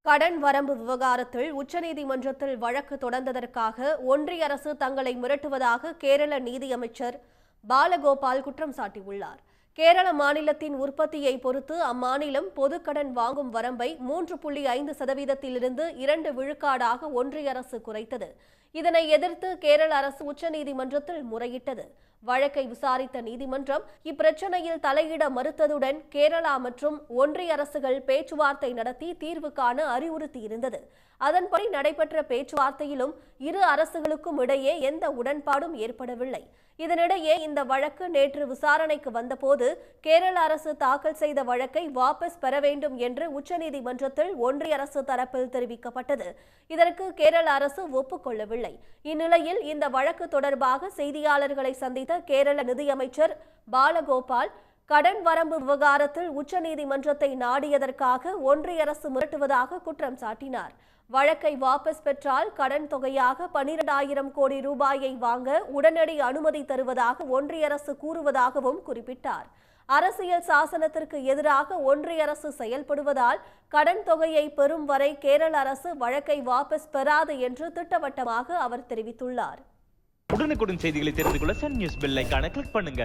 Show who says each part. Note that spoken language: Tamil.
Speaker 1: கடன் வரம்பு விவகாரத்தில் உச்சநீதிமன்றத்தில் வழக்கு தொடர்ந்ததற்காக ஒன்றிய அரசு தங்களை மிரட்டுவதாக கேரள நீதியமைச்சர் பாலகோபால் குற்றம் சாட்டியுள்ளார். கேரள மாநிலத்தின் உற்பத்தியை பொறுத்து அம்மாநிலம் பொதுக்கடன் வாங்கும் வரம்பை 3.5%இலிருந்து 2 விழுக்காடாக ஒன்றிய அரசு குறைத்தது. இதனை எதிர்த்து கேரள அரசு உச்சநீதிமன்றத்தில் முறையிட்டது. வழக்கை விசாரித்த நீதிமன்றம் இப்பிரச்சனையில் தலையிட மறுத்ததுடன் கேரளா மற்றும் ஒன்றிய அரசுகள் பேச்சுவார்த்தை நடத்தி தீர்வு காண அறிவுறுத்தியிருந்தது. அதன்படி நடைபெற்ற பேச்சுவார்த்தையிலும் இரு அரசுகளுக்கும் இடையே எந்த உடன்பாடும் ஏற்படவில்லை. இதனிடையே இந்த வழக்கு நேற்று விசாரணைக்கு வந்தபோது கேரள அரசு தாக்கல் செய்த வழக்கை வாபஸ் பெற வேண்டும் என்று உச்சநீதிமன்றத்தில் ஒன்றிய அரசு தரப்பில் தெரிவிக்கப்பட்டது. இதற்கு கேரள அரசு ஒப்புக்கொள்ளவில்லை. இந்நிலையில் இந்த வழக்கு தொடர்பாக செய்தியாளர்களை சந்தித்த கேரள நிதியமைச்சர் பாலகோபால் கடன் வரம்பு விவகாரத்தில் உச்சநீதிமன்றத்தை நாடியதற்காக ஒன்றிய அரசு மிரட்டுவதாக குற்றம் சாட்டினார். வழக்கை வாபஸ் பெற்றால் கடன் தொகையாக 12,000 கோடி ரூபாயை வாங்க உடனடி அனுமதி தருவதாக ஒன்றிய அரசு கூறுவதாகவும் குறிப்பிட்டார். அரசியல் சாசனத்திற்கு எதிராக ஒன்றிய அரசு செயல்படுவதால் கடன் தொகையை பெறும் வரை கேரள அரசு வழக்கை வாபஸ் பெறாது என்று திட்டவட்டமாக அவர் தெரிவித்துள்ளார்.
Speaker 2: உடனுக்குடன் செய்திகளை தெரிந்து கொள்ள சன் நியூஸ் பெல் ஐகானை கிளிக் பண்ணுங்க.